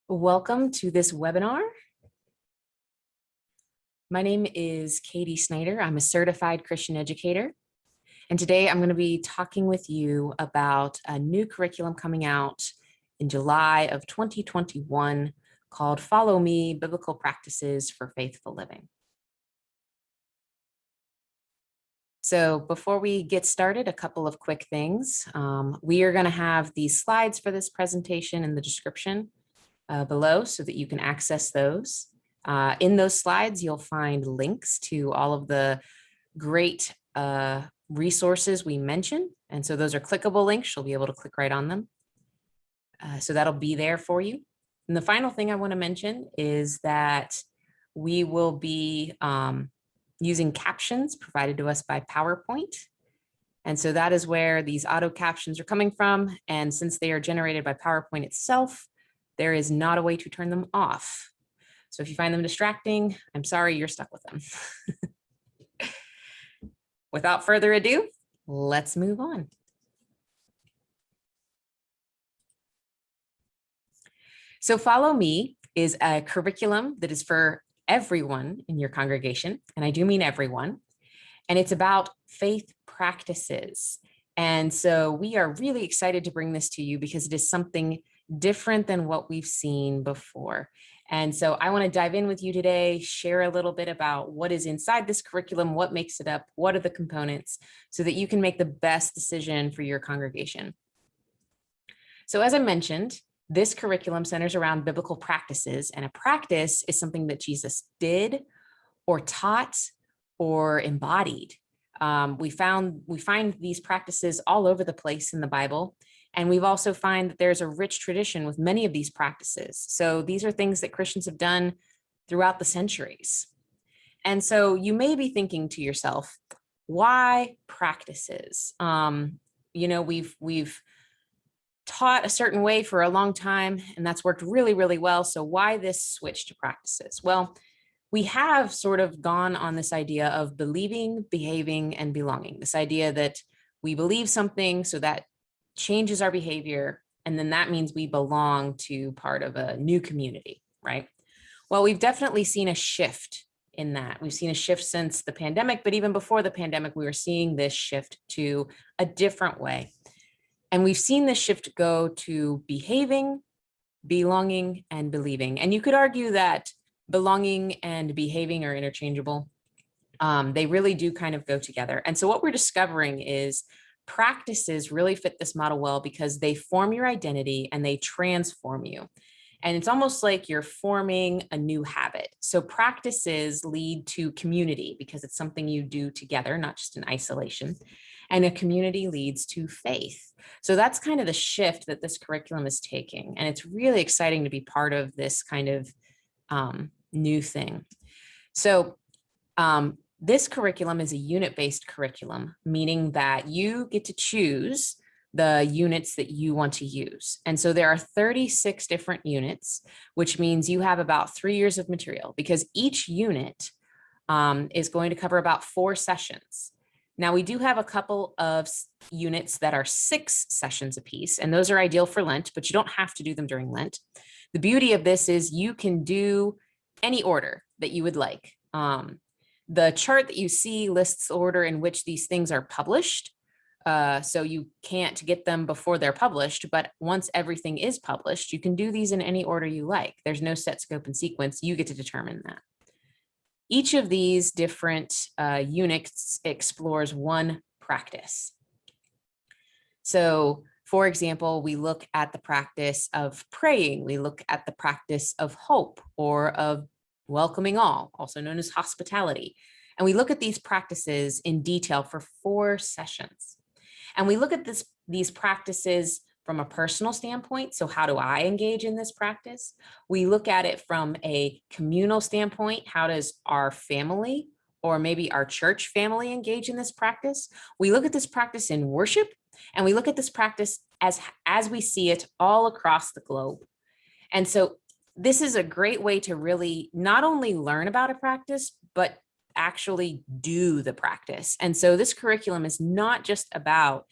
Welcome to this webinar. My name is Katie Snyder. I'm a certified Christian educator. And today I'm going to be talking with you about a new curriculum coming out in July of 2021 called Follow Me: Biblical Practices for Faithful Living. So before we get started, a couple of quick things. We are going to have these slides for this presentation in the description below so that you can access those. In those slides, you'll find links to all of the great resources we mentioned. And so those are clickable links. You'll be able to click right on them. So that'll be there for you. And the final thing I want to mention is that we will be using captions provided to us by PowerPoint. And so that is where these auto captions are coming from. And since they are generated by PowerPoint itself, there is not a way to turn them off. So if you find them distracting, I'm sorry, you're stuck with them. Without further ado, let's move on. So Follow Me is a curriculum that is for everyone in your congregation, and I do mean everyone, and it's about faith practices. And so we are really excited to bring this to you because it is something different than what we've seen before. And so I want to dive in with you today, share a little bit about what is inside this curriculum, what makes it up, what are the components, so that you can make the best decision for your congregation. So as I mentioned, this curriculum centers around biblical practices, and a practice is something that Jesus did or taught or embodied. We find these practices all over the place in the Bible. And we've also find that there's a rich tradition with many of these practices. So these are things that Christians have done throughout the centuries. And so you may be thinking to yourself, why practices? We've taught a certain way for a long time, and that's worked really, really well. So why this switch to practices? Well, we have sort of gone on this idea of believing, behaving, and belonging. This idea that we believe something, so that changes our behavior, and then that means we belong to part of a new community, right? Well, we've definitely seen a shift in that. We've seen a shift since the pandemic, but even before the pandemic, we were seeing this shift to a different way. And we've seen this shift go to behaving, belonging, and believing. And you could argue that belonging and behaving are interchangeable. They really do kind of go together. And so what we're discovering is practices really fit this model well because they form your identity and they transform you. And it's almost like you're forming a new habit. So practices lead to community because it's something you do together, not just in isolation. And a community leads to faith. So that's kind of the shift that this curriculum is taking. And it's really exciting to be part of this kind of new thing. So this curriculum is a unit-based curriculum, meaning that you get to choose the units that you want to use. And so there are 36 different units, which means you have about 3 years of material because each unit is going to cover about 4 sessions. Now, we do have a couple of units that are 6 sessions apiece, and those are ideal for Lent, but you don't have to do them during Lent. The beauty of this is you can do any order that you would like. The chart that you see lists the order in which these things are published. So you can't get them before they're published, but once everything is published, you can do these in any order you like. There's no set scope and sequence. You get to determine that. Each of these different units explores one practice. So, for example, we look at the practice of praying. We look at the practice of hope or of welcoming all, also known as hospitality. And we look at these practices in detail for 4 sessions. And we look at these practices from a personal standpoint. So how do I engage in this practice? We look at it from a communal standpoint. How does our family or maybe our church family engage in this practice? We look at this practice in worship, and we look at this practice as we see it all across the globe. And so this is a great way to really not only learn about a practice, but actually do the practice. And so this curriculum is not just about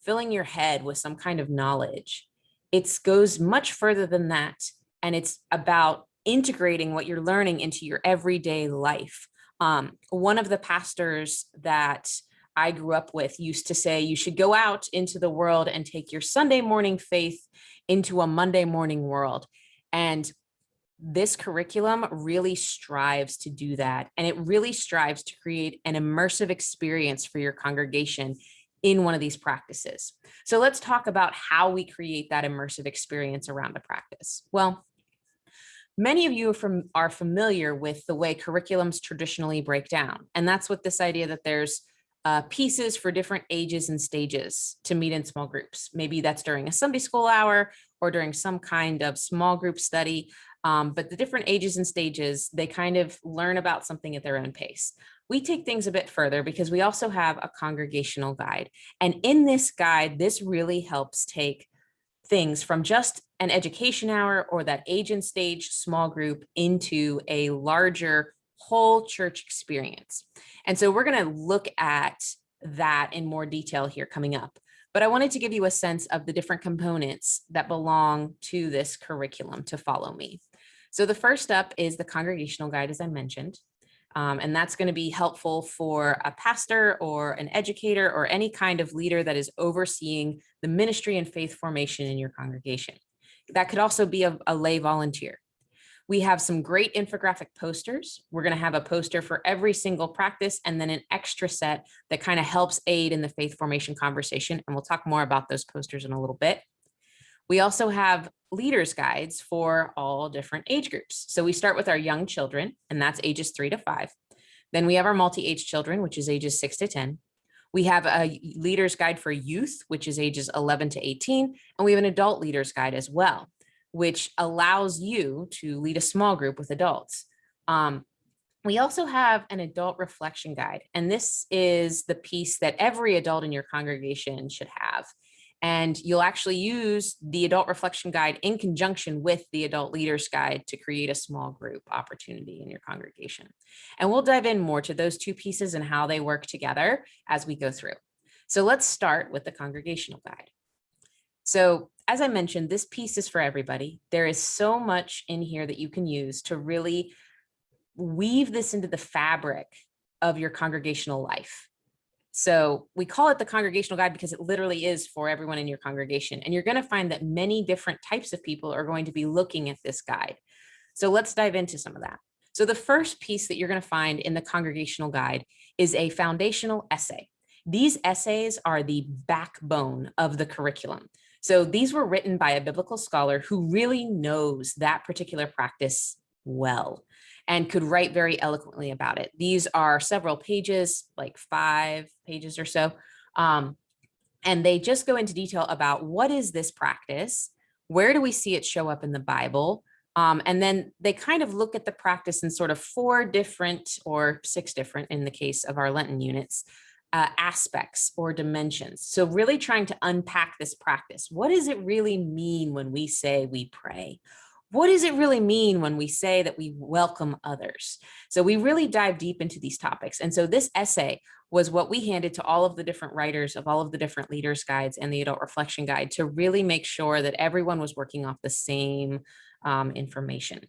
filling your head with some kind of knowledge. It goes much further than that. and it's about integrating what you're learning into your everyday life. One of the pastors that I grew up with used to say, you should go out into the world and take your Sunday morning faith into a Monday morning world. And this curriculum really strives to do that. And it really strives to create an immersive experience for your congregation in one of these practices. So let's talk about how we create that immersive experience around a practice. Well, many of you are familiar with the way curriculums traditionally break down. And that's with this idea that there's pieces for different ages and stages to meet in small groups. Maybe that's during a Sunday school hour or during some kind of small group study. But the different ages and stages, they kind of learn about something at their own pace. We take things a bit further because we also have a congregational guide. And in this guide, this really helps take things from just an education hour or that age and stage small group into a larger whole church experience. And so we're going to look at that in more detail here coming up. But I wanted to give you a sense of the different components that belong to this curriculum to follow me. So the first up is the congregational guide, as I mentioned. And that's going to be helpful for a pastor or an educator or any kind of leader that is overseeing the ministry and faith formation in your congregation. That could also be a lay volunteer. We have some great infographic posters. We're going to have a poster for every single practice and then an extra set that kind of helps aid in the faith formation conversation. And we'll talk more about those posters in a little bit. We also have leaders guides for all different age groups. So we start with our young children, and that's ages 3 to 5. Then we have our multi-age children, which is ages 6 to 10. We have a leaders guide for youth, which is ages 11 to 18. And we have an adult leaders guide as well, which allows you to lead a small group with adults. We also have an adult reflection guide, and this is the piece that every adult in your congregation should have. And you'll actually use the adult reflection guide in conjunction with the adult leaders guide to create a small group opportunity in your congregation. And we'll dive in more to those two pieces and how they work together as we go through. So let's start with the congregational guide. So as I mentioned, this piece is for everybody. There is so much in here that you can use to really weave this into the fabric of your congregational life. So we call it the congregational guide because it literally is for everyone in your congregation. And you're going to find that many different types of people are going to be looking at this guide. So let's dive into some of that. So the first piece that you're going to find in the congregational guide is a foundational essay. These essays are the backbone of the curriculum. So these were written by a biblical scholar who really knows that particular practice well and could write very eloquently about it. These are several pages, like 5 pages or so. And they just go into detail about what is this practice? Where do we see it show up in the Bible? And then they kind of look at the practice in sort of 4 different or 6 different, in the case of our Lenten units, aspects or dimensions. So really trying to unpack this practice. What does it really mean when we say we pray? What does it really mean when we say that we welcome others? So we really dive deep into these topics. And so this essay was what we handed to all of the different writers of all of the different leaders guides and the adult reflection guide to really make sure that everyone was working off the same information.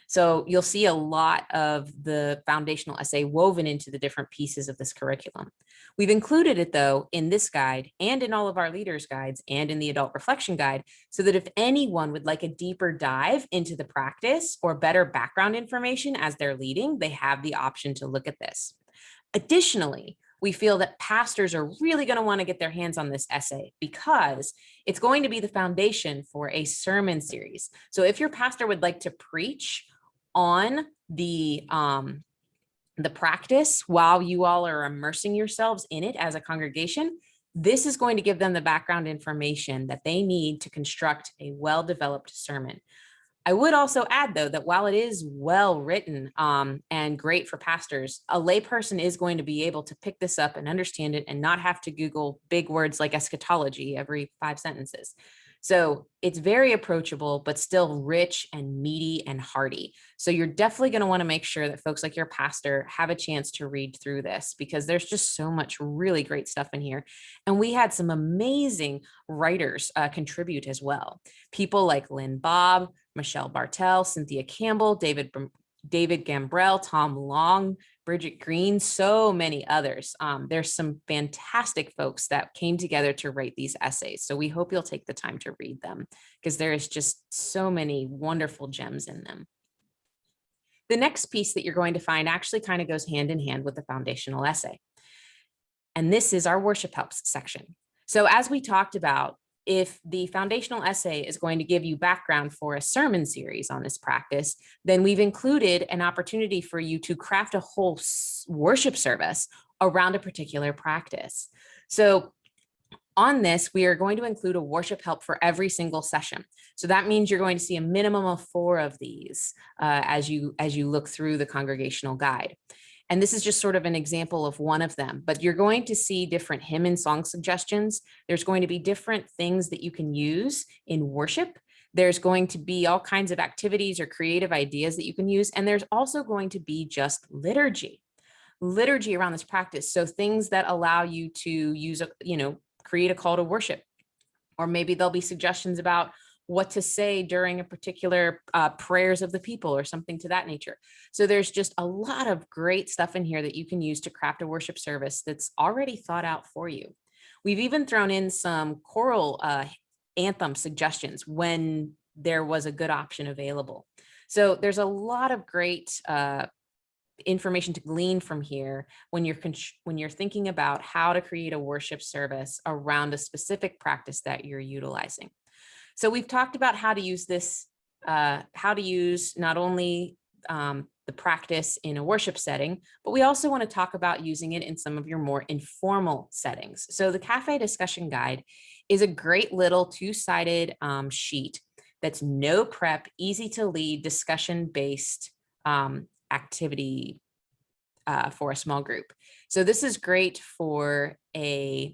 So you'll see a lot of the foundational essay woven into the different pieces of this curriculum. We've included it, though, in this guide and in all of our leaders guides and in the adult reflection guide, so that if anyone would like a deeper dive into the practice or better background information as they're leading, they have the option to look at this. Additionally, we feel that pastors are really going to want to get their hands on this essay because it's going to be the foundation for a sermon series. So if your pastor would like to preach on the practice while you all are immersing yourselves in it as a congregation, this is going to give them the background information that they need to construct a well-developed sermon. I would also add, though, that while it is well written and great for pastors, a layperson is going to be able to pick this up and understand it and not have to Google big words like eschatology every 5 sentences. So it's very approachable, but still rich and meaty and hearty. So you're definitely going to want to make sure that folks like your pastor have a chance to read through this, because there's just so much really great stuff in here. And we had some amazing writers contribute as well. People like Lynn Bobb, Michelle Bartel, Cynthia Campbell, David Gambrell, Tom Long, Bridget Green, so many others. There's some fantastic folks that came together to write these essays. So we hope you'll take the time to read them, because there is just so many wonderful gems in them. The next piece that you're going to find actually kind of goes hand in hand with the foundational essay. And this is our worship helps section. So as we talked about, if the foundational essay is going to give you background for a sermon series on this practice, then we've included an opportunity for you to craft a whole worship service around a particular practice. So on this, we are going to include a worship help for every single session. So that means you're going to see a minimum of 4 of these as you look through the congregational guide. And this is just sort of an example of one of them, but you're going to see different hymn and song suggestions. There's going to be different things that you can use in worship. There's going to be all kinds of activities or creative ideas that you can use. And there's also going to be just liturgy around this practice. So things that allow you to use, create a call to worship, or maybe there'll be suggestions about what to say during a particular prayers of the people or something to that nature. So there's just a lot of great stuff in here that you can use to craft a worship service that's already thought out for you. We've even thrown in some choral anthem suggestions when there was a good option available. So there's a lot of great information to glean from here when you're thinking about how to create a worship service around a specific practice that you're utilizing. So we've talked about how to use this, how to use not only the practice in a worship setting, but we also want to talk about using it in some of your more informal settings. So the Cafe Discussion Guide is a great little 2-sided sheet that's no prep, easy to lead, discussion-based activity for a small group. So this is great for a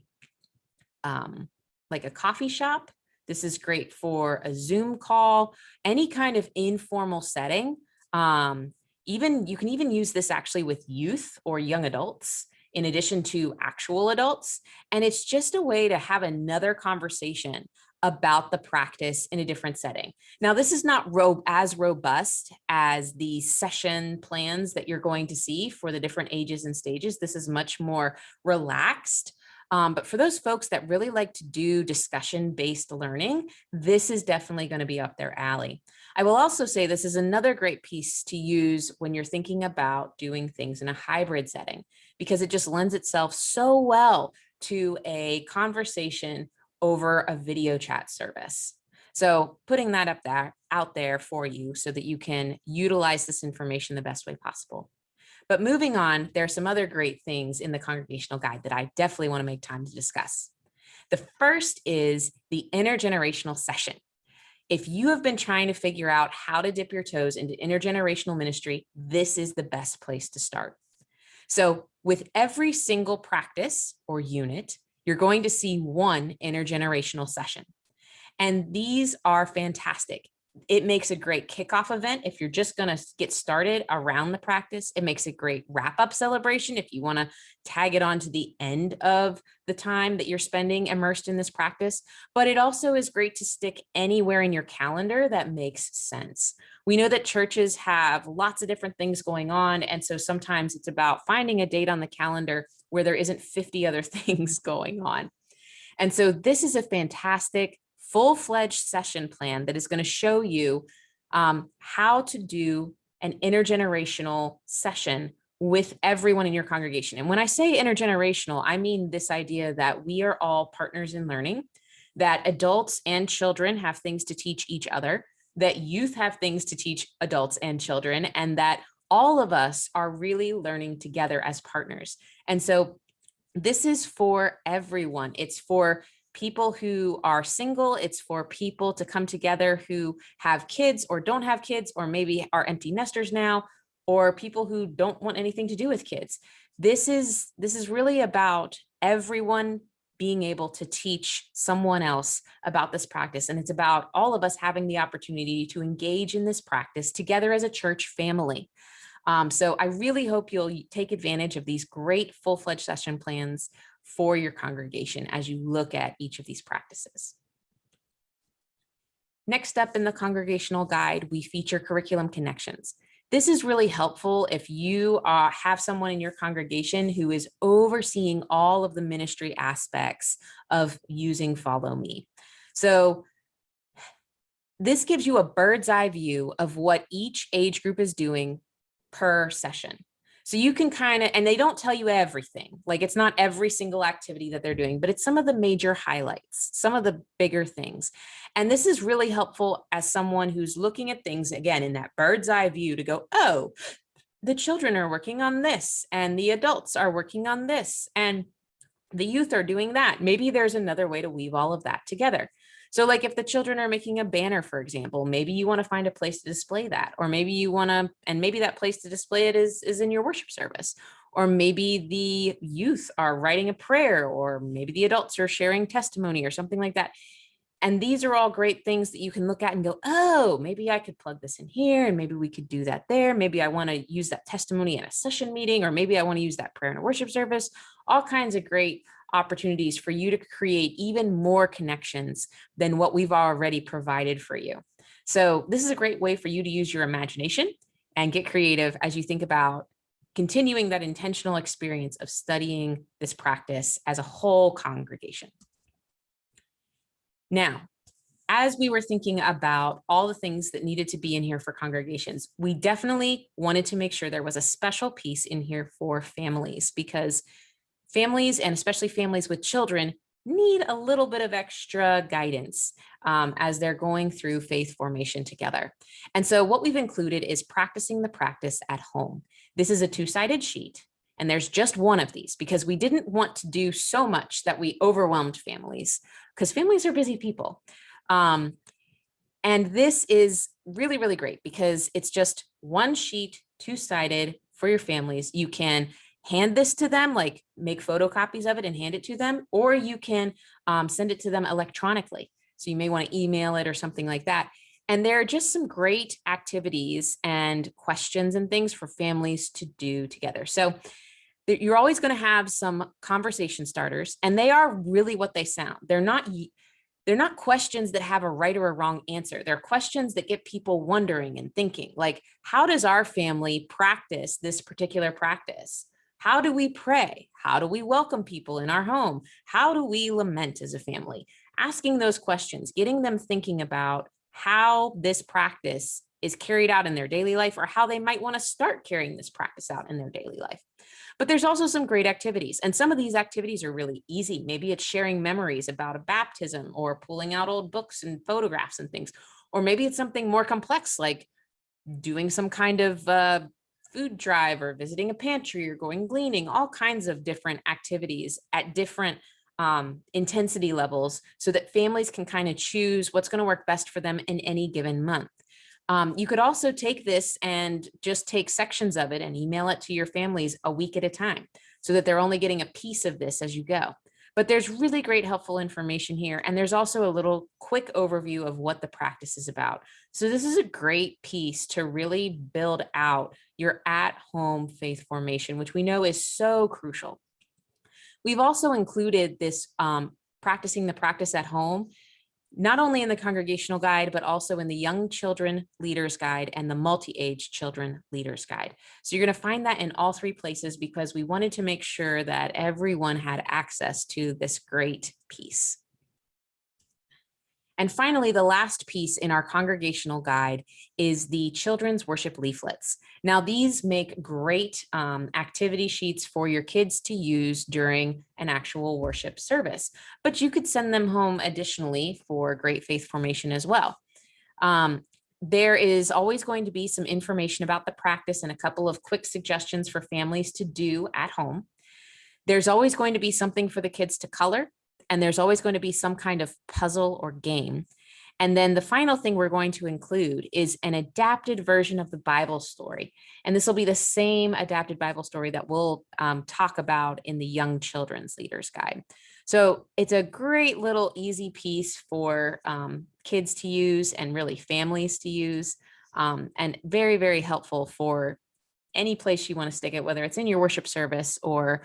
like a coffee shop. This is great for a Zoom call, any kind of informal setting. You can even use this actually with youth or young adults in addition to actual adults. And it's just a way to have another conversation about the practice in a different setting. Now, this is not as robust as the session plans that you're going to see for the different ages and stages. This is much more relaxed. But for those folks that really like to do discussion-based learning, this is definitely going to be up their alley. I will also say this is another great piece to use when you're thinking about doing things in a hybrid setting, because it just lends itself so well to a conversation over a video chat service. So putting that out there for you so that you can utilize this information the best way possible. But moving on, there are some other great things in the congregational guide that I definitely want to make time to discuss. The first is the intergenerational session. If you have been trying to figure out how to dip your toes into intergenerational ministry, this is the best place to start. So with every single practice or unit, you're going to see one intergenerational session. And these are fantastic. It makes a great kickoff event if you're just going to get started around the practice. It makes a great wrap-up celebration if you want to tag it on to the end of the time that you're spending immersed in this practice. But it also is great to stick anywhere in your calendar that makes sense. We know that churches have lots of different things going on, and so sometimes it's about finding a date on the calendar where there isn't 50 other things going on. And so this is a fantastic full-fledged session plan that is going to show you how to do an intergenerational session with everyone in your congregation. And when I say intergenerational, I mean this idea that we are all partners in learning, that adults and children have things to teach each other, that youth have things to teach adults and children, and that all of us are really learning together as partners. And so this is for everyone. It's for people who are single. It's for people to come together who have kids or don't have kids, or maybe are empty nesters now, or people who don't want anything to do with kids. This is really about everyone being able to teach someone else about this practice. And it's about all of us having the opportunity to engage in this practice together as a church family. So I really hope you'll take advantage of these great full-fledged session plans for your congregation as you look at each of these practices. Next up in the congregational guide, we feature curriculum connections. This is really helpful if you have someone in your congregation who is overseeing all of the ministry aspects of using Follow Me. So this gives you a bird's eye view of what each age group is doing per session. So you can kind of, and they don't tell you everything, like it's not every single activity that they're doing, but it's some of the major highlights, some of the bigger things. And this is really helpful as someone who's looking at things, again, in that bird's eye view to go, oh, the children are working on this and the adults are working on this and the youth are doing that. Maybe there's another way to weave all of that together. So like if the children are making a banner, for example, maybe you want to find a place to display that, or maybe you want to, and maybe that place to display it is in your worship service, or maybe the youth are writing a prayer, or maybe the adults are sharing testimony or something like that. And these are all great things that you can look at and go, oh, maybe I could plug this in here, and maybe we could do that there. Maybe I want to use that testimony at a session meeting, or maybe I want to use that prayer in a worship service. All kinds of great opportunities for you to create even more connections than what we've already provided for you. So this is a great way for you to use your imagination and get creative as you think about continuing that intentional experience of studying this practice as a whole congregation. Now, as we were thinking about all the things that needed to be in here for congregations, we definitely wanted to make sure there was a special piece in here for families, because families, and especially families with children, need a little bit of extra guidance as they're going through faith formation together. And so what we've included is practicing the practice at home. This is a two-sided sheet, and there's just one of these because we didn't want to do so much that we overwhelmed families, because families are busy people. And this is really, really great because it's just one sheet, two-sided for your families. You can hand this to them, like make photocopies of it and hand it to them, or you can send it to them electronically. So you may want to email it or something like that. And there are just some great activities and questions and things for families to do together. So you're always going to have some conversation starters, and they are really what they sound. They're not questions that have a right or a wrong answer. They're questions that get people wondering and thinking, like, how does our family practice this particular practice? How do we pray? How do we welcome people in our home? How do we lament as a family? Asking those questions, getting them thinking about how this practice is carried out in their daily life, or how they might want to start carrying this practice out in their daily life. But there's also some great activities, and some of these activities are really easy. Maybe it's sharing memories about a baptism, or pulling out old books and photographs and things. Or maybe it's something more complex, like doing some kind of food drive, or visiting a pantry, or going gleaning, all kinds of different activities at different intensity levels, so that families can kind of choose what's going to work best for them in any given month. You could also take this and just take sections of it and email it to your families a week at a time, so that they're only getting a piece of this as you go. But there's really great helpful information here. And there's also a little quick overview of what the practice is about. So this is a great piece to really build out your at-home faith formation, which we know is so crucial. We've also included this practicing the practice at home, not only in the congregational guide, but also in the Young Children Leaders Guide and the Multi-Age Children Leaders Guide. So you're going to find that in all three places, because we wanted to make sure that everyone had access to this great piece. And finally, the last piece in our congregational guide is the children's worship leaflets. Now, these make great activity sheets for your kids to use during an actual worship service, but you could send them home additionally for great faith formation as well. There is always going to be some information about the practice and a couple of quick suggestions for families to do at home. There's always going to be something for the kids to color, and there's always going to be some kind of puzzle or game. And then the final thing we're going to include is an adapted version of the Bible story. And this will be the same adapted Bible story that we'll talk about in the Young Children's Leaders Guide. So it's a great little easy piece for kids to use and really families to use, and very, very helpful for any place you want to stick it, whether it's in your worship service or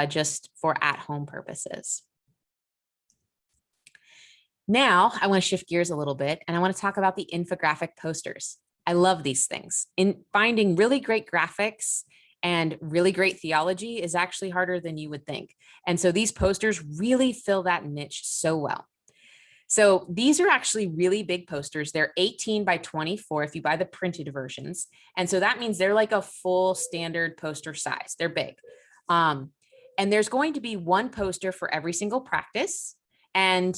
just for at-home purposes. Now, I want to shift gears a little bit and I want to talk about the infographic posters. I love these things. In finding really great graphics and really great theology is actually harder than you would think. And so these posters really fill that niche so well. So these are actually really big posters. They're 18 by 24 if you buy the printed versions. And so that means they're like a full standard poster size. They're big. And there's going to be one poster for every single practice. And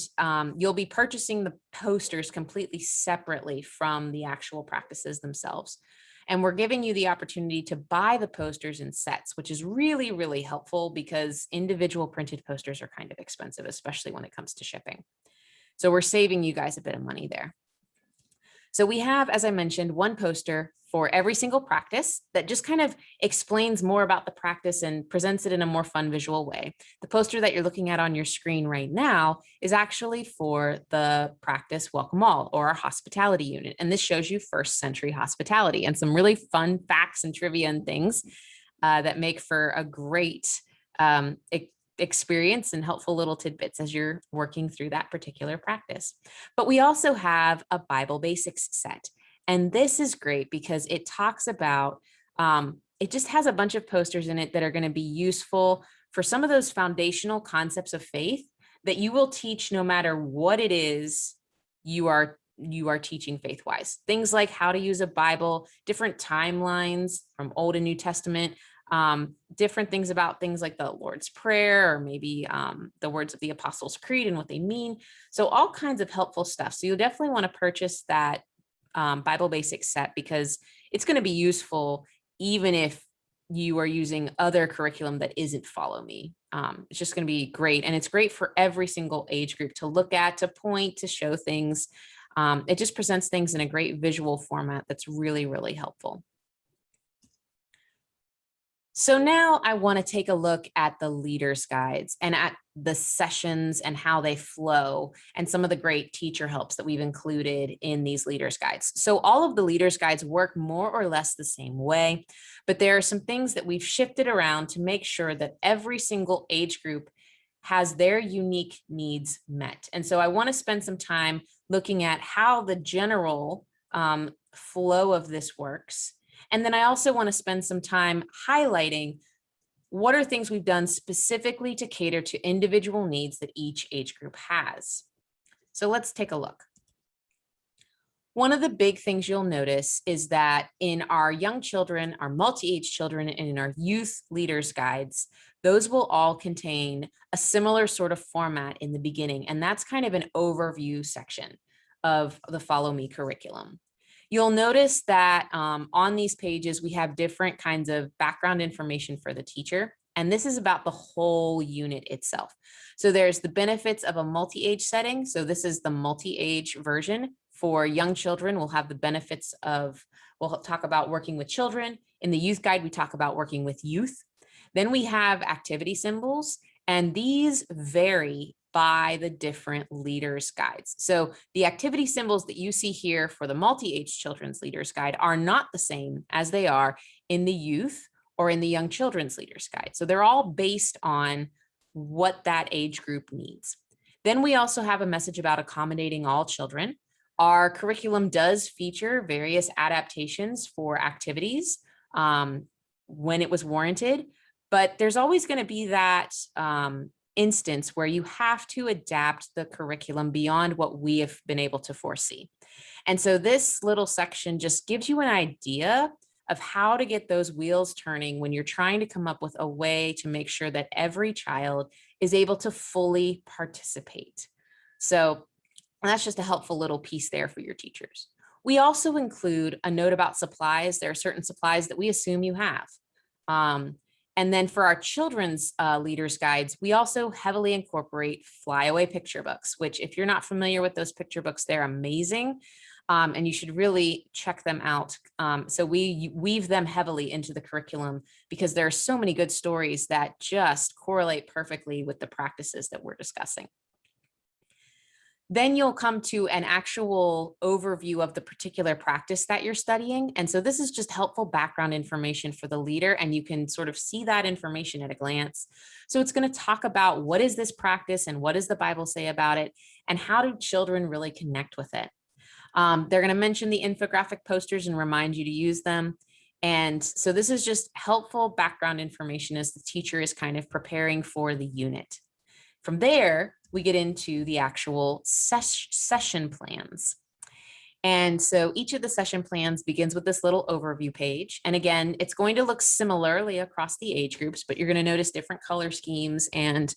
you'll be purchasing the posters completely separately from the actual practices themselves. And we're giving you the opportunity to buy the posters in sets, which is really, really helpful because individual printed posters are kind of expensive, especially when it comes to shipping. So we're saving you guys a bit of money there. So we have, as I mentioned, one poster for every single practice that just kind of explains more about the practice and presents it in a more fun visual way. The poster that you're looking at on your screen right now is actually for the practice Welcome All, or our hospitality unit. And this shows you first century hospitality and some really fun facts and trivia and things that make for a great experience and helpful little tidbits as you're working through that particular practice. But we also have a Bible basics set. And this is great because it talks about, it just has a bunch of posters in it that are going to be useful for some of those foundational concepts of faith that you will teach no matter what it is you are teaching faith-wise. Things like how to use a Bible, different timelines from Old and New Testament, different things about things like the Lord's Prayer, or maybe the words of the Apostles' Creed and what they mean. So all kinds of helpful stuff. So you'll definitely want to purchase that Bible Basics set because it's going to be useful even if you are using other curriculum that isn't Follow Me. It's just going to be great. And it's great for every single age group to look at, to point, to show things. It just presents things in a great visual format that's really, really helpful. So now I want to take a look at the leaders' guides and at the sessions and how they flow and some of the great teacher helps that we've included in these leaders' guides. So all of the leaders' guides work more or less the same way, but there are some things that we've shifted around to make sure that every single age group has their unique needs met. And so I want to spend some time looking at how the general flow of this works. And then I also want to spend some time highlighting what are things we've done specifically to cater to individual needs that each age group has. So let's take a look. One of the big things you'll notice is that in our young children, our multi-age children, and in our youth leaders guides, those will all contain a similar sort of format in the beginning. And that's kind of an overview section of the Follow Me curriculum. You'll notice that on these pages, we have different kinds of background information for the teacher. And this is about the whole unit itself. So there's the benefits of a multi-age setting. So this is the multi-age version. For young children, we'll have the benefits of, we'll talk about working with children. In the youth guide, we talk about working with youth. Then we have activity symbols, and these vary by the different leaders guides. So the activity symbols that you see here for the multi-age children's leaders guide are not the same as they are in the youth or in the young children's leaders guide. So they're all based on what that age group needs. Then we also have a message about accommodating all children. Our curriculum does feature various adaptations for activities when it was warranted, but there's always going to be that instance where you have to adapt the curriculum beyond what we have been able to foresee. And so this little section just gives you an idea of how to get those wheels turning when you're trying to come up with a way to make sure that every child is able to fully participate. So that's just a helpful little piece there for your teachers. We also include a note about supplies. There are certain supplies that we assume you have. And then for our children's leaders guides, we also heavily incorporate flyaway picture books, which if you're not familiar with those picture books, they're amazing. and you should really check them out. So we weave them heavily into the curriculum because there are so many good stories that just correlate perfectly with the practices that we're discussing. Then you'll come to an actual overview of the particular practice that you're studying. And so this is just helpful background information for the leader, and you can sort of see that information at a glance. So it's going to talk about what is this practice and what does the Bible say about it, and how do children really connect with it. They're going to mention the infographic posters and remind you to use them. And so this is just helpful background information as the teacher is kind of preparing for the unit. From there, we get into the actual session plans. And so each of the session plans begins with this little overview page. And again, it's going to look similarly across the age groups, but you're going to notice different color schemes, and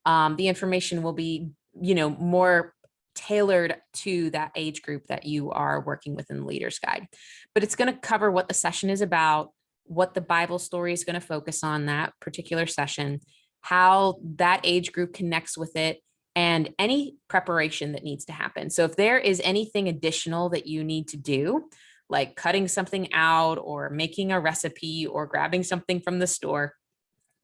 the information will be, more tailored to that age group that you are working with in the Leader's Guide. But it's going to cover what the session is about, what the Bible story is going to focus on that particular session, how that age group connects with it, and any preparation that needs to happen. So if there is anything additional that you need to do, like cutting something out or making a recipe or grabbing something from the store,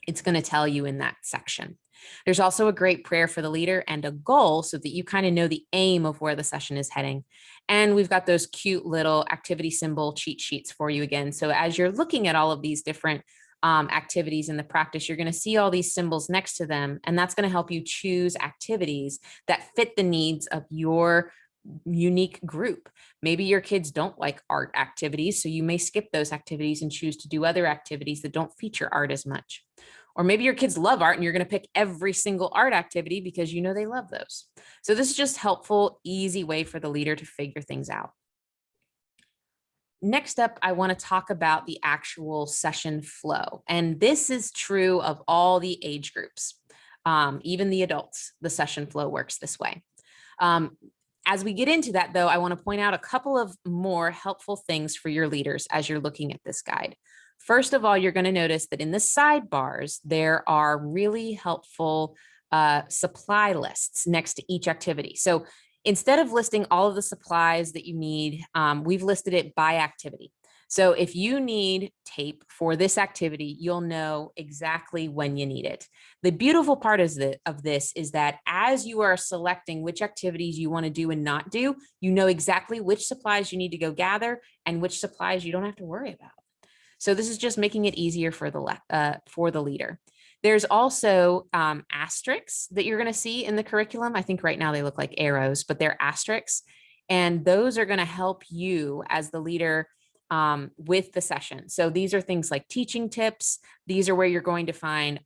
it's going to tell you in that section. There's also a great prayer for the leader and a goal so that you kind of know the aim of where the session is heading. And we've got those cute little activity symbol cheat sheets for you again. So as you're looking at all of these different activities in the practice, you're going to see all these symbols next to them, and that's going to help you choose activities that fit the needs of your unique group. Maybe your kids don't like art activities, so you may skip those activities and choose to do other activities that don't feature art as much. Or maybe your kids love art and you're going to pick every single art activity because you know they love those. So this is just helpful, easy way for the leader to figure things out. Next up, I want to talk about the actual session flow. And this is true of all the age groups, even the adults. The session flow works this way. As we get into that, though, I want to point out a couple of more helpful things for your leaders as you're looking at this guide. First of all, you're going to notice that in the sidebars, there are really helpful supply lists next to each activity. So instead of listing all of the supplies that you need, we've listed it by activity. So if you need tape for this activity, you'll know exactly when you need it. The beautiful part of this is that as you are selecting which activities you want to do and not do, you know exactly which supplies you need to go gather and which supplies you don't have to worry about. So this is just making it easier for the leader. There's also asterisks that you're going to see in the curriculum. I think right now they look like arrows, but they're asterisks. And those are going to help you as the leader with the session. So these are things like teaching tips. These are where you're going to find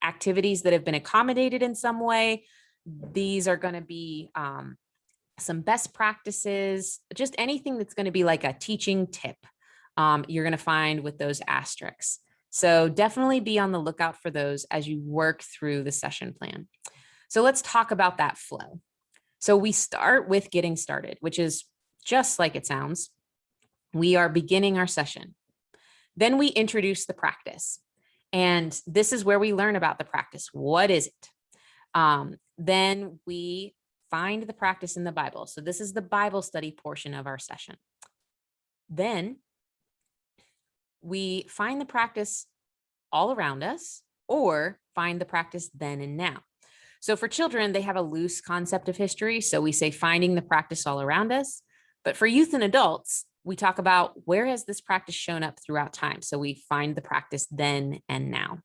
activities that have been accommodated in some way. These are going to be some best practices, just anything that's going to be like a teaching tip. You're going to find with those asterisks. So definitely be on the lookout for those as you work through the session plan. So let's talk about that flow. So we start with getting started, which is just like it sounds. We are beginning our session. Then we introduce the practice. And this is where we learn about the practice. What is it? Then we find the practice in the Bible. So this is the Bible study portion of our session. Then we find the practice all around us or find the practice then and now. So for children, they have a loose concept of history. So we say finding the practice all around us. But for youth and adults, we talk about where has this practice shown up throughout time. So we find the practice then and now.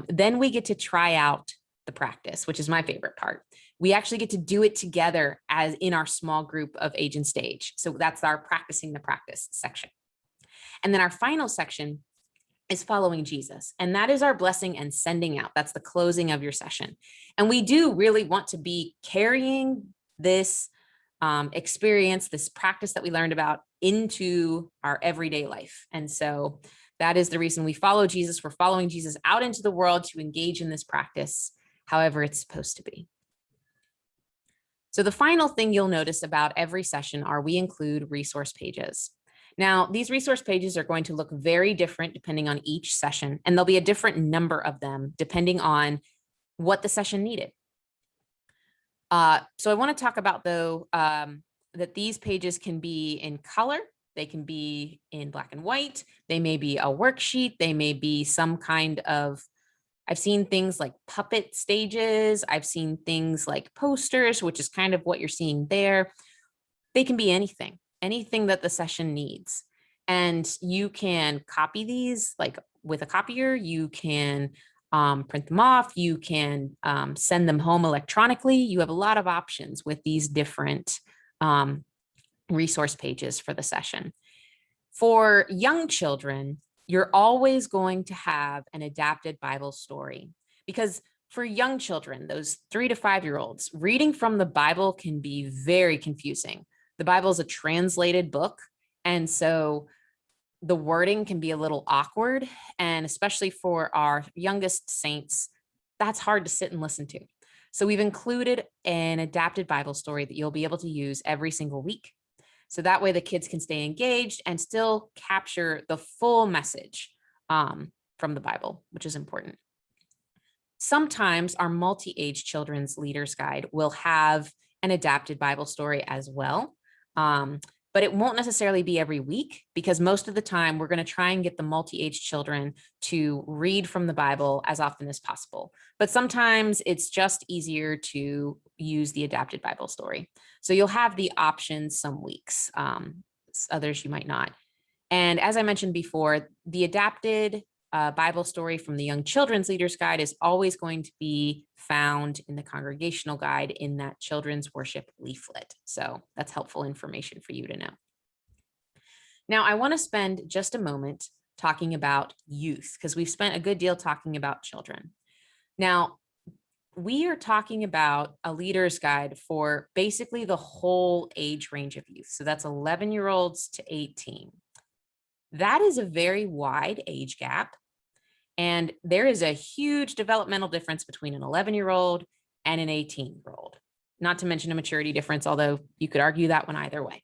Then we get to try out the practice, which is my favorite part. We actually get to do it together as in our small group of age and stage. So that's our practicing the practice section. And then our final section is following Jesus. And that is our blessing and sending out. That's the closing of your session. And we do really want to be carrying this experience, this practice that we learned about into our everyday life. And so that is the reason we follow Jesus. We're following Jesus out into the world to engage in this practice, however it's supposed to be. So the final thing you'll notice about every session are we include resource pages. Now, these resource pages are going to look very different depending on each session, and there'll be a different number of them depending on what the session needed. So I want to talk about, though, that these pages can be in color, they can be in black and white, they may be a worksheet, they may be some kind of, I've seen things like puppet stages, I've seen things like posters, which is kind of what you're seeing there. They can be anything, anything that the session needs. And you can copy these like with a copier, you can print them off, you can send them home electronically. You have a lot of options with these different resource pages for the session. For young children, you're always going to have an adapted Bible story, because for young children, those 3 to 5-year-olds, reading from the Bible can be very confusing. The Bible is a translated book, and so the wording can be a little awkward, and especially for our youngest saints, that's hard to sit and listen to. So we've included an adapted Bible story that you'll be able to use every single week. So that way the kids can stay engaged and still capture the full message from the Bible, which is important. Sometimes our multi-age children's leaders guide will have an adapted Bible story as well. But it won't necessarily be every week, because most of the time we're going to try and get the multi-age children to read from the Bible as often as possible. But sometimes it's just easier to use the adapted Bible story. So you'll have the options some weeks, others you might not. And as I mentioned before, the adapted Bible story from the Young Children's Leaders Guide is always going to be found in the congregational guide in that children's worship leaflet. So that's helpful information for you to know. Now, I want to spend just a moment talking about youth, because we've spent a good deal talking about children. Now, we are talking about a leader's guide for basically the whole age range of youth. So that's 11-year-olds to 18. That is a very wide age gap. And there is a huge developmental difference between an 11-year-old and an 18-year-old, not to mention a maturity difference, although you could argue that one either way.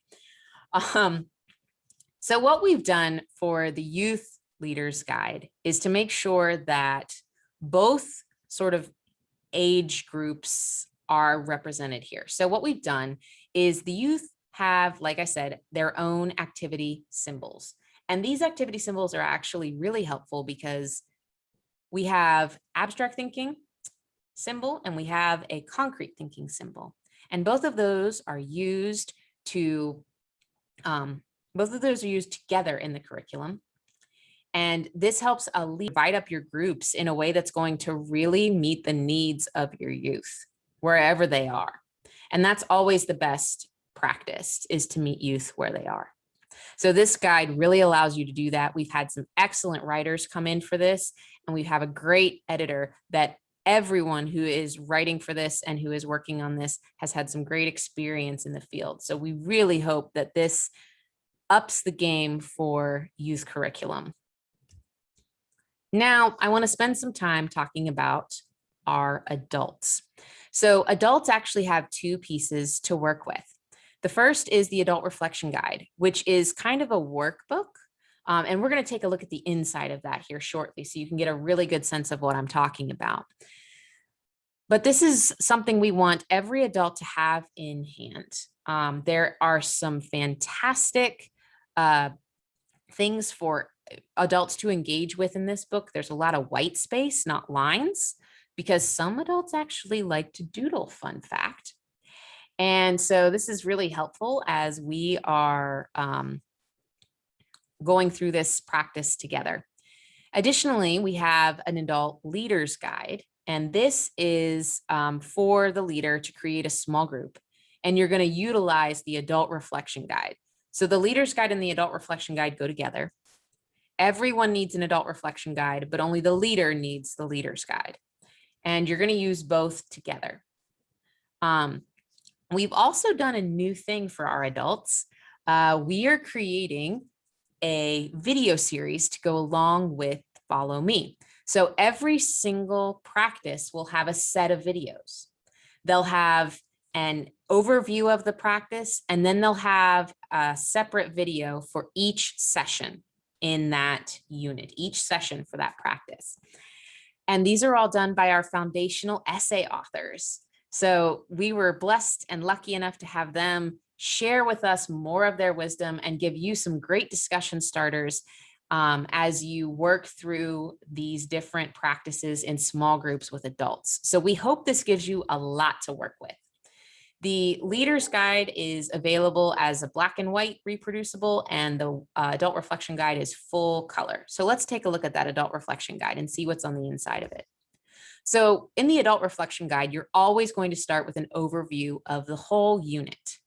So what we've done for the youth leaders guide is to make sure that both sort of age groups are represented here. So what we've done is the youth have, like I said, their own activity symbols. And these activity symbols are actually really helpful because we have abstract thinking symbol and we have a concrete thinking symbol. And both of those are used to, together in the curriculum. And this helps divide up your groups in a way that's going to really meet the needs of your youth, wherever they are. And that's always the best practice, is to meet youth where they are. So this guide really allows you to do that. We've had some excellent writers come in for this, and we have a great editor that everyone who is writing for this and who is working on this has had some great experience in the field. So we really hope that this ups the game for youth curriculum. Now, I want to spend some time talking about our adults. So adults actually have 2 pieces to work with. The first is the Adult Reflection Guide, which is kind of a workbook. And we're going to take a look at the inside of that here shortly, so you can get a really good sense of what I'm talking about. But this is something we want every adult to have in hand. There are some fantastic things for adults to engage with in this book. There's a lot of white space, not lines, because some adults actually like to doodle, fun fact. And so this is really helpful as we are going through this practice together. Additionally, we have an adult leaders guide, and this is for the leader to create a small group, and you're going to utilize the adult reflection guide. So the leaders guide and the adult reflection guide go together. Everyone needs an adult reflection guide, but only the leader needs the leaders guide. And you're going to use both together. We've also done a new thing for our adults. We are creating a video series to go along with Follow Me. So every single practice will have a set of videos. They'll have an overview of the practice, and then they'll have a separate video for each session in that unit, each session for that practice. And these are all done by our foundational essay authors. So we were blessed and lucky enough to have them share with us more of their wisdom and give you some great discussion starters as you work through these different practices in small groups with adults. So we hope this gives you a lot to work with. The Leader's Guide is available as a black and white reproducible, and the Adult Reflection Guide is full color. So let's take a look at that Adult Reflection Guide and see what's on the inside of it. So in the Adult Reflection Guide, you're always going to start with an overview of the whole unit.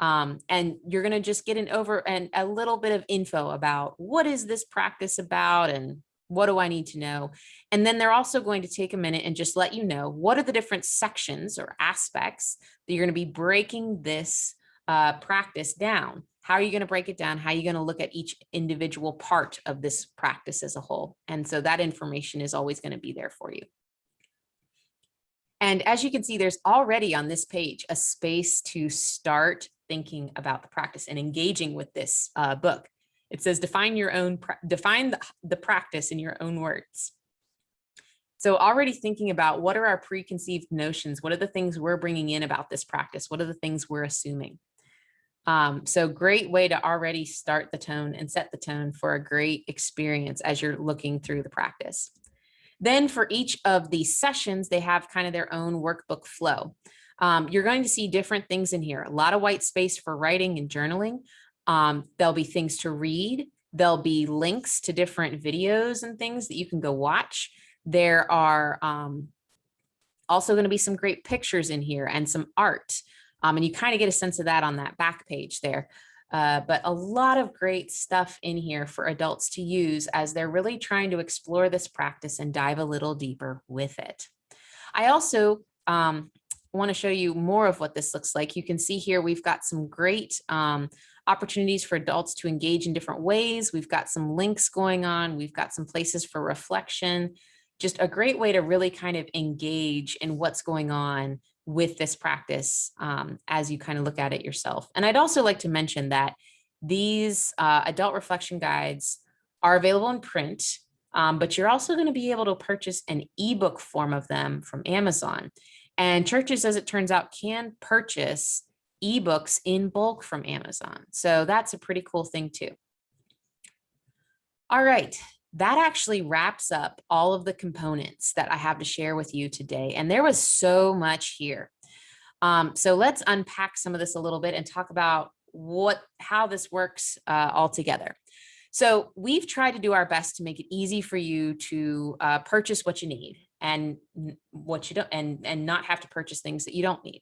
And you're going to just get a little bit of info about what is this practice about and what do I need to know? And then they're also going to take a minute and just let you know what are the different sections or aspects that you're going to be breaking this practice down. How are you going to break it down? How are you going to look at each individual part of this practice as a whole? And so that information is always going to be there for you. And as you can see, there's already on this page a space to start thinking about the practice and engaging with this book. It says define the practice in your own words. So already thinking about what are our preconceived notions? What are the things we're bringing in about this practice? What are the things we're assuming? So great way to already start the tone and set the tone for a great experience as you're looking through the practice. Then for each of these sessions, they have kind of their own workbook flow. You're going to see different things in here, a lot of white space for writing and journaling. There'll be things to read. There'll be links to different videos and things that you can go watch. There are also going to be some great pictures in here and some art. And you kind of get a sense of that on that back page there. But a lot of great stuff in here for adults to use as they're really trying to explore this practice and dive a little deeper with it. I also want to show you more of what this looks like. You can see here we've got some great opportunities for adults to engage in different ways. We've got some links going on. We've got some places for reflection. Just a great way to really kind of engage in what's going on with this practice as you kind of look at it yourself. And I'd also like to mention that these adult reflection guides are available in print, but you're also going to be able to purchase an ebook form of them from Amazon. And churches, as it turns out, can purchase ebooks in bulk from Amazon. So that's a pretty cool thing too. All right. That actually wraps up all of the components that I have to share with you today. And there was so much here. So let's unpack some of this a little bit and talk about how this works all together. So we've tried to do our best to make it easy for you to purchase what you need and what you don't, and not have to purchase things that you don't need.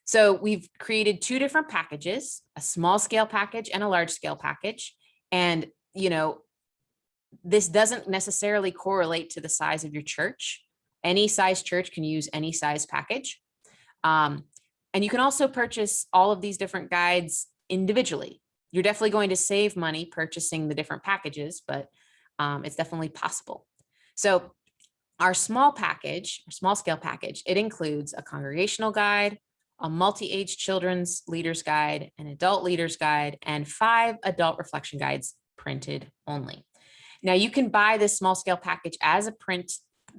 So we've created two different packages, a small scale package and a large scale package. And, this doesn't necessarily correlate to the size of your church. Any size church can use any size package. And you can also purchase all of these different guides individually. You're definitely going to save money purchasing the different packages, but it's definitely possible. So our small scale package, it includes a congregational guide, a multi-age children's leaders guide, an adult leaders guide, and 5 adult reflection guides printed only. Now you can buy this small scale package as a print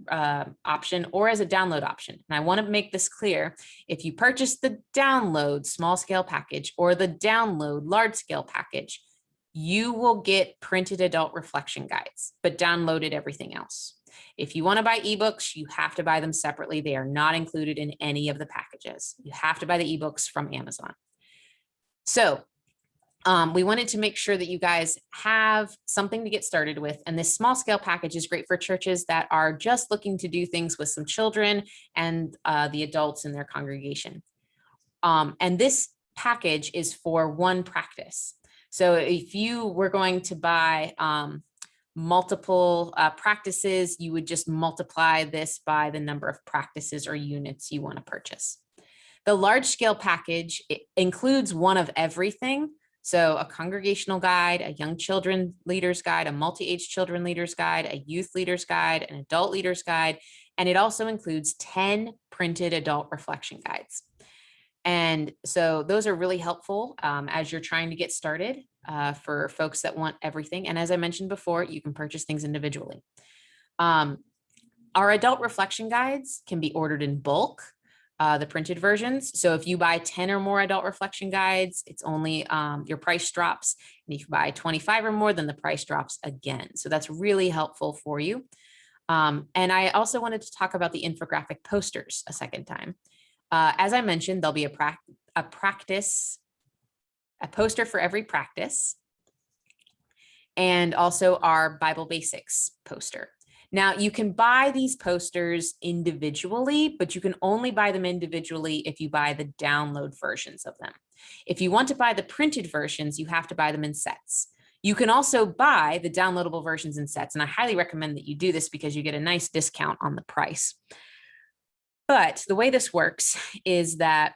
option or as a download option. And I want to make this clear. If you purchase the download small scale package or the download large scale package, you will get printed adult reflection guides, but downloaded everything else. If you want to buy ebooks, you have to buy them separately. They are not included in any of the packages. You have to buy the ebooks from Amazon. So we wanted to make sure that you guys have something to get started with. And this small scale package is great for churches that are just looking to do things with some children and the adults in their congregation. And this package is for one practice. So if you were going to buy multiple practices, you would just multiply this by the number of practices or units you want to purchase. The large scale package, it includes one of everything. So a congregational guide, a young children leaders guide, a multi-age children leaders guide, a youth leaders guide, an adult leaders guide, and it also includes 10 printed adult reflection guides. And so those are really helpful as you're trying to get started for folks that want everything. And as I mentioned before, you can purchase things individually. Our adult reflection guides can be ordered in bulk. the printed versions. So if you buy 10 or more adult reflection guides, it's only your price drops. And if you buy 25 or more, then the price drops again. So that's really helpful for you. And I also wanted to talk about the infographic posters a second time. As I mentioned, there'll be a poster for every practice, and also our Bible Basics poster. Now, you can buy these posters individually, but you can only buy them individually if you buy the download versions of them. If you want to buy the printed versions, you have to buy them in sets. You can also buy the downloadable versions in sets, and I highly recommend that you do this because you get a nice discount on the price. But the way this works is that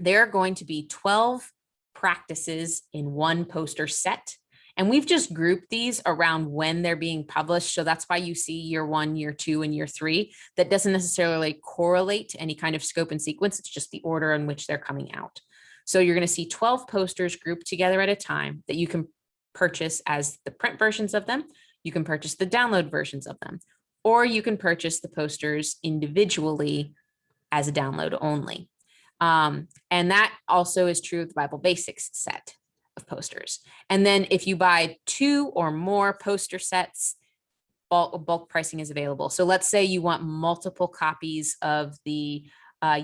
there are going to be 12 practices in one poster set. And we've just grouped these around when they're being published. So that's why you see year 1, year 2, and year 3. That doesn't necessarily correlate to any kind of scope and sequence. It's just the order in which they're coming out. So you're going to see 12 posters grouped together at a time that you can purchase as the print versions of them. You can purchase the download versions of them, or you can purchase the posters individually as a download only. And that also is true of the Bible Basics set of posters. And then if you buy 2 or more poster sets, bulk pricing is available. So let's say you want multiple copies of the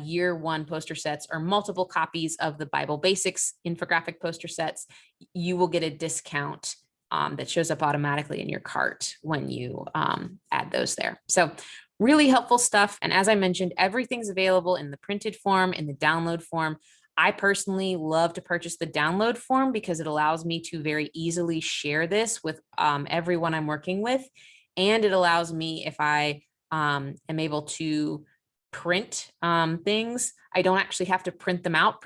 year 1 poster sets or multiple copies of the Bible Basics infographic poster sets, you will get a discount that shows up automatically in your cart when you add those there. So really helpful stuff. And as I mentioned, everything's available in the printed form, in the download form. I personally love to purchase the download form because it allows me to very easily share this with everyone I'm working with. And it allows me, if I am able to print things, I don't actually have to print them out.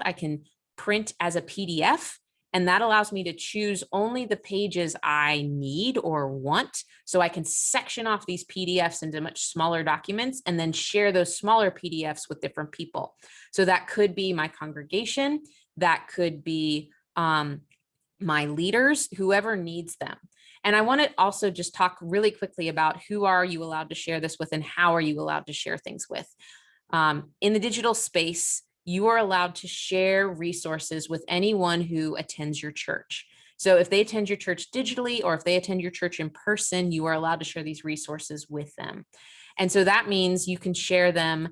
I can print as a PDF. And that allows me to choose only the pages I need or want. So I can section off these PDFs into much smaller documents and then share those smaller PDFs with different people. So that could be my congregation, that could be my leaders, whoever needs them. And I want to also just talk really quickly about who are you allowed to share this with and how are you allowed to share things with. In the digital space, you are allowed to share resources with anyone who attends your church. So if they attend your church digitally or if they attend your church in person, you are allowed to share these resources with them. And so that means you can share them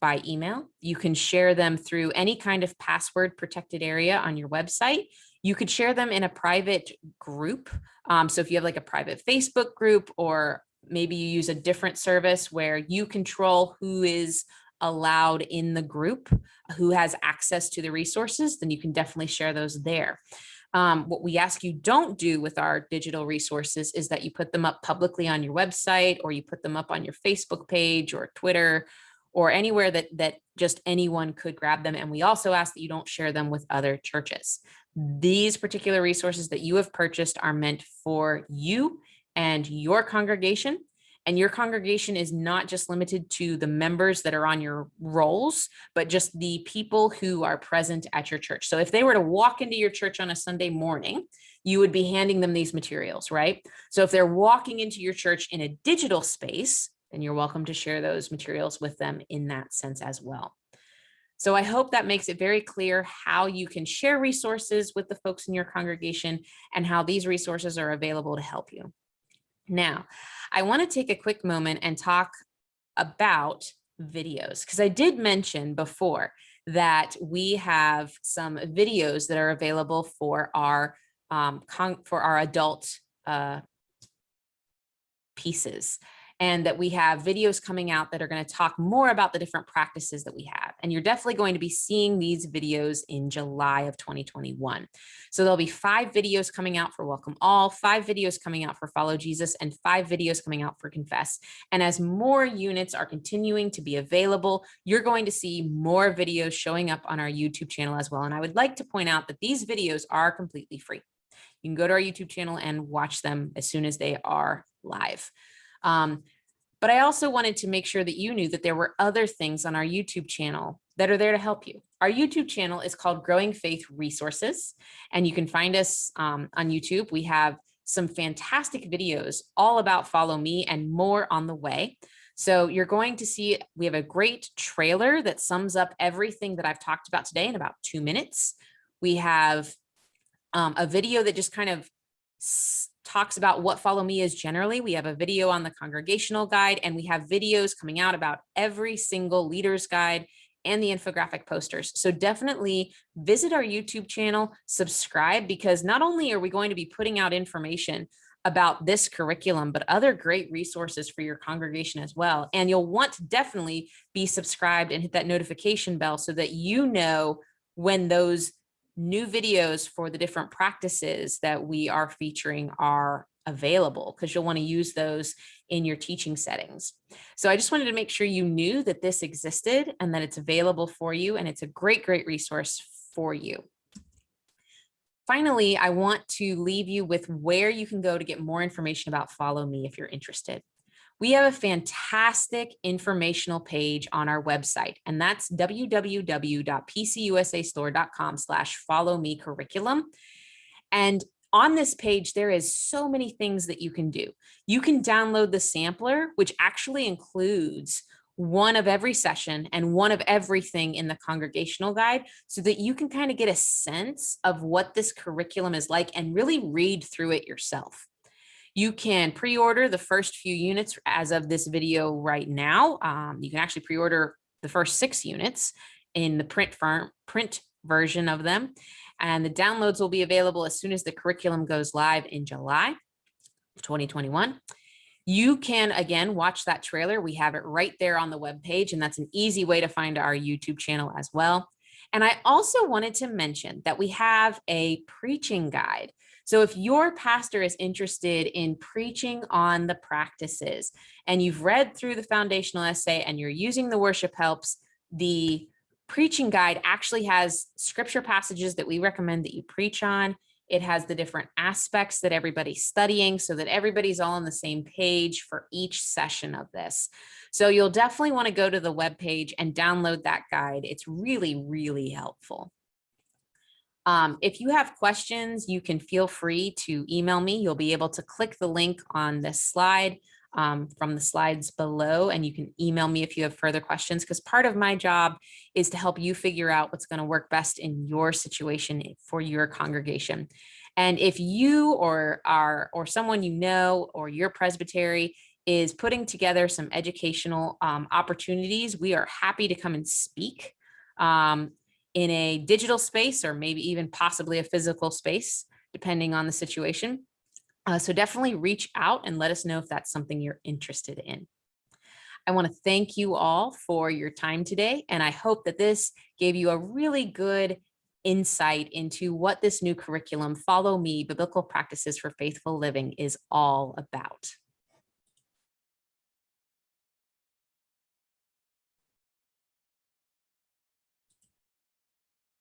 by email. You can share them through any kind of password protected area on your website. You could share them in a private group. So if you have like a private Facebook group, or maybe you use a different service where you control who is allowed in the group, who has access to the resources, then you can definitely share those there. What we ask you don't do with our digital resources is that you put them up publicly on your website, or you put them up on your Facebook page or Twitter or anywhere that just anyone could grab them. And we also ask that you don't share them with other churches. These particular resources that you have purchased are meant for you and your congregation. And your congregation is not just limited to the members that are on your rolls, but just the people who are present at your church. So if they were to walk into your church on a Sunday morning, you would be handing them these materials, right? So if they're walking into your church in a digital space, then you're welcome to share those materials with them in that sense as well. So I hope that makes it very clear how you can share resources with the folks in your congregation and how these resources are available to help you. Now, I want to take a quick moment and talk about videos, because I did mention before that we have some videos that are available for our adult pieces, and that we have videos coming out that are going to talk more about the different practices that we have. And you're definitely going to be seeing these videos in July of 2021. So there'll be 5 videos coming out for Welcome All, 5 videos coming out for Follow Jesus, and 5 videos coming out for Confess. And as more units are continuing to be available, you're going to see more videos showing up on our YouTube channel as well. And I would like to point out that these videos are completely free. You can go to our YouTube channel and watch them as soon as they are live. But I also wanted to make sure that you knew that there were other things on our YouTube channel that are there to help you. Our YouTube channel is called Growing Faith Resources, and you can find us on YouTube. We have some fantastic videos all about Follow Me and more on the way. So you're going to see, we have a great trailer that sums up everything that I've talked about today in about 2 minutes. We have a video that just kind of talks about what Follow Me is generally. We have a video on the congregational guide, and we have videos coming out about every single leader's guide and the infographic posters. So definitely visit our YouTube channel, subscribe, because not only are we going to be putting out information about this curriculum, but other great resources for your congregation as well. And you'll want to definitely be subscribed and hit that notification bell so that you know when those new videos for the different practices that we are featuring are available, because you'll want to use those in your teaching settings. So I just wanted to make sure you knew that this existed and that it's available for you, and it's a great, great resource for you. Finally, I want to leave you with where you can go to get more information about Follow Me if you're interested. We have a fantastic informational page on our website, and that's www.pcusastore.com/follow-me-curriculum. And on this page, there is so many things that you can do. You can download the sampler, which actually includes one of every session and one of everything in the congregational guide, so that you can kind of get a sense of what this curriculum is like and really read through it yourself. You can pre-order the first few units as of this video right now. You can actually pre-order the first 6 units in the print version of them. And the downloads will be available as soon as the curriculum goes live in July of 2021. You can, again, watch that trailer. We have it right there on the webpage, and that's an easy way to find our YouTube channel as well. And I also wanted to mention that we have a preaching guide. So if your pastor is interested in preaching on the practices and you've read through the foundational essay and you're using the worship helps, the preaching guide actually has scripture passages that we recommend that you preach on. It has the different aspects that everybody's studying so that everybody's all on the same page for each session of this. So you'll definitely want to go to the webpage and download that guide. It's really, really helpful. If you have questions, you can feel free to email me. You'll be able to click the link on this slide from the slides below, and you can email me if you have further questions, because part of my job is to help you figure out what's going to work best in your situation for your congregation. And if you or someone you know or your presbytery is putting together some educational opportunities, we are happy to come and speak in a digital space, or maybe even possibly a physical space, depending on the situation. So definitely reach out and let us know if that's something you're interested in. I want to thank you all for your time today, and I hope that this gave you a really good insight into what this new curriculum, Follow Me, Biblical Practices for Faithful Living, is all about.